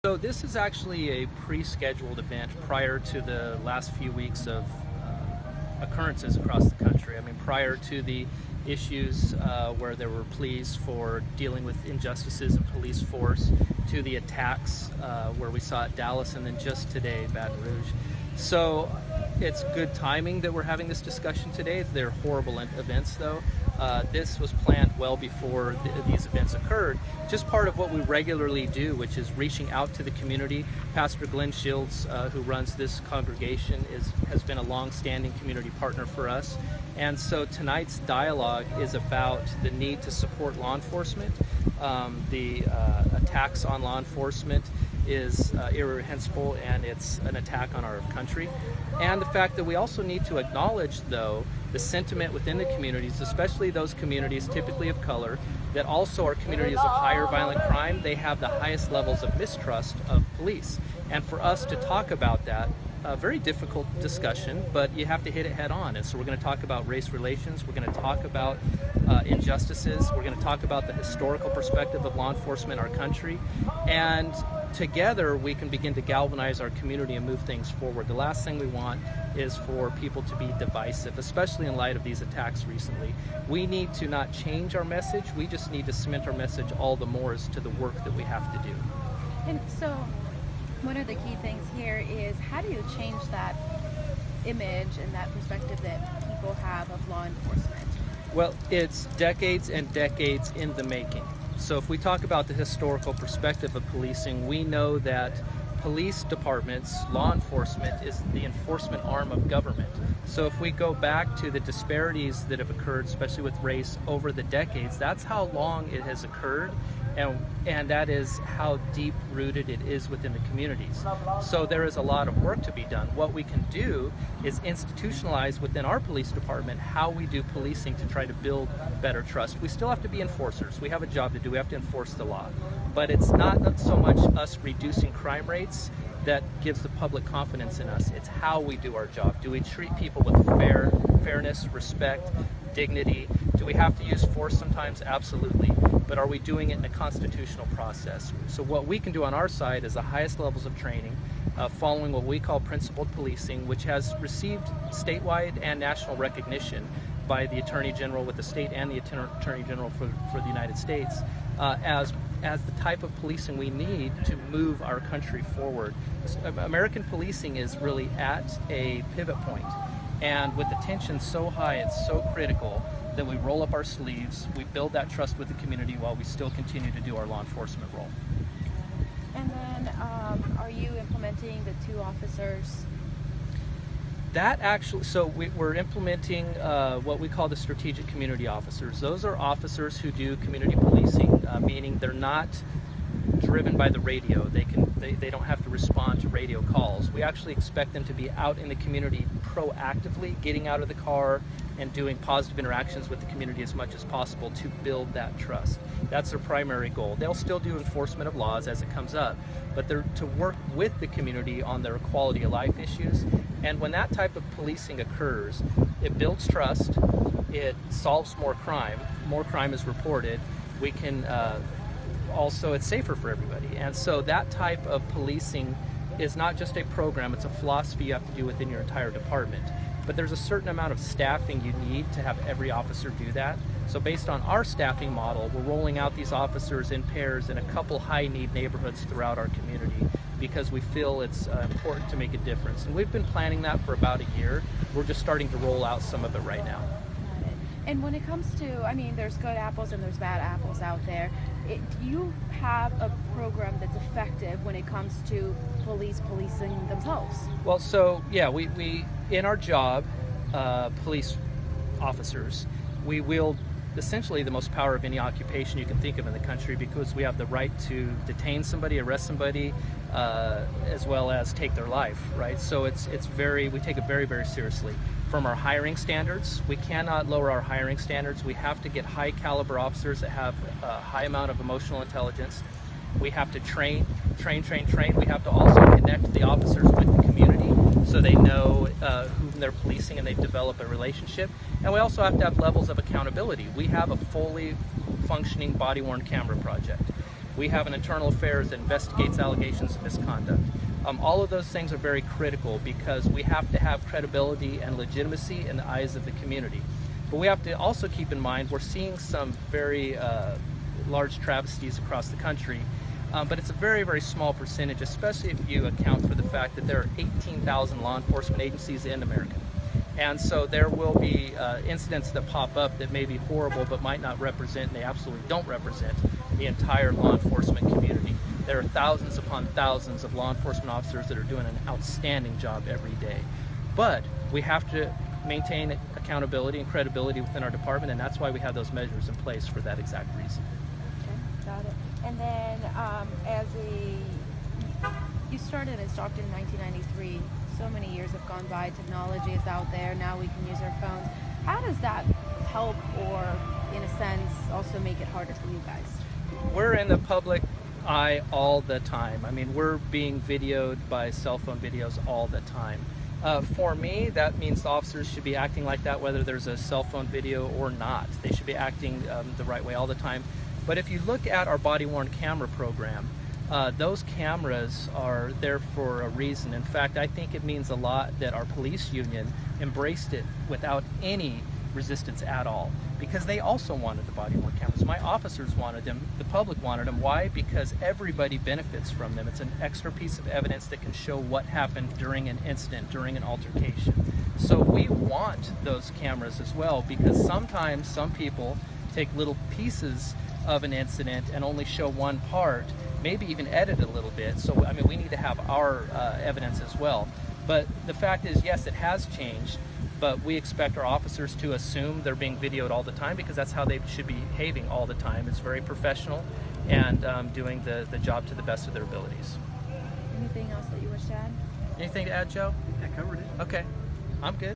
So this is actually a pre-scheduled event prior to the last few weeks of occurrences across the country. I mean, prior to the issues where there were pleas for dealing with injustices in police force, to the attacks where we saw at Dallas, and then just today, Baton Rouge. So it's good timing that we're having this discussion today. They're horrible events, though. This was planned well before these events occurred. Just part of what we regularly do, which is reaching out to the community. Pastor Glenn Shields, who runs this congregation, has been a long-standing community partner for us. And so tonight's dialogue is about the need to support law enforcement. The attacks on law enforcement is irreprehensible, and it's an attack on our country. And the fact that we also need to acknowledge, though, the sentiment within the communities, especially those communities typically of color, that also are communities of higher violent crime. They have the highest levels of mistrust of police. And for us to talk about that, a very difficult discussion, but you have to hit it head on. And so we're going to talk about race relations, we're going to talk about injustices, we're going to talk about the historical perspective of law enforcement in our country, and together we can begin to galvanize our community and move things forward. The last thing we want is for people to be divisive, especially in light of these attacks recently. We need to not change our message, we just need to cement our message all the more as to the work that we have to do. And so one of the key things here is, how do you change that image and that perspective that people have of law enforcement? Well, it's decades and decades in the making. So if we talk about the historical perspective of policing, we know that police departments, law enforcement, is the enforcement arm of government. So if we go back to the disparities that have occurred, especially with race, over the decades, that's how long it has occurred, and that is how deep-rooted it is within the communities. So there is a lot of work to be done. What we can do is institutionalize within our police department how we do policing to try to build better trust. We still have to be enforcers. We have a job to do. We have to enforce the law. But it's not so much us reducing crime rates that gives the public confidence in us. It's how we do our job. Do we treat people with fairness, respect, dignity? Do we have to use force sometimes? Absolutely. But are we doing it in a constitutional process? So what we can do on our side is the highest levels of training, following what we call principled policing, which has received statewide and national recognition by the Attorney General with the state and the Attorney General for the United States as the type of policing we need to move our country forward. American policing is really at a pivot point. And with the tension so high, it's so critical that we roll up our sleeves, we build that trust with the community while we still continue to do our law enforcement role. And then are you implementing the 2 officers? That actually, so we're implementing what we call the strategic community officers. Those are officers who do community policing, meaning they're not driven by the radio. They don't have to respond to radio calls. We actually expect them to be out in the community proactively, getting out of the car and doing positive interactions with the community as much as possible to build that trust. That's their primary goal. They'll still do enforcement of laws as it comes up, but they're to work with the community on their quality of life issues. And when that type of policing occurs, it builds trust, it solves more crime is reported, we can also, it's safer for everybody. And so that type of policing is not just a program, it's a philosophy you have to do within your entire department. But there's a certain amount of staffing you need to have every officer do that. So based on our staffing model, we're rolling out these officers in pairs in a couple high-need neighborhoods throughout our community because we feel it's important to make a difference. And we've been planning that for about a year. We're just starting to roll out some of it right now. And when it comes to, I mean, there's good apples and there's bad apples out there. Do you have a program that's effective when it comes to policing themselves? Well, so yeah, we in our job, police officers, we wield essentially the most power of any occupation you can think of in the country, because we have the right to detain somebody, arrest somebody, as well as take their life, right? So we take it very, very seriously. From our hiring standards, we cannot lower our hiring standards. We have to get high caliber officers that have a high amount of emotional intelligence. We have to train. We have to also connect the officers with the community so they know whom they're policing and they develop a relationship. And we also have to have levels of accountability. We have a fully functioning body-worn camera project. We have an internal affairs that investigates allegations of misconduct. All of those things are very critical because we have to have credibility and legitimacy in the eyes of the community. But we have to also keep in mind we're seeing some very large travesties across the country, but it's a very, very small percentage, especially if you account for the fact that there are 18,000 law enforcement agencies in America. And so there will be incidents that pop up that may be horrible but might not represent, and they absolutely don't represent, the entire law enforcement community. There are thousands upon thousands of law enforcement officers that are doing an outstanding job every day. But we have to maintain accountability and credibility within our department, and that's why we have those measures in place for that exact reason. Okay, got it. And then you started in Stockton in 1993. So many years have gone by. Technology is out there. Now we can use our phones. How does that help or, in a sense, also make it harder for you guys? We're in the public eye all the time. I mean, we're being videoed by cell phone videos all the time. For me, that means the officers should be acting like that whether there's a cell phone video or not. They should be acting the right way all the time. But if you look at our body-worn camera program, those cameras are there for a reason. In fact, I think it means a lot that our police union embraced it without any resistance at all, because they also wanted the body-worn cameras. My officers wanted them, the public wanted them. Why? Because everybody benefits from them. It's an extra piece of evidence that can show what happened during an incident, during an altercation. So we want those cameras as well, because sometimes some people take little pieces of an incident and only show one part, maybe even edit a little bit. So I mean, we need to have our evidence as well. But the fact is, yes, it has changed, but we expect our officers to assume they're being videoed all the time, because that's how they should be behaving all the time. It's very professional and doing the job to the best of their abilities. Anything else that you wish to add? Anything to add, Joe? I covered it. Okay, I'm good.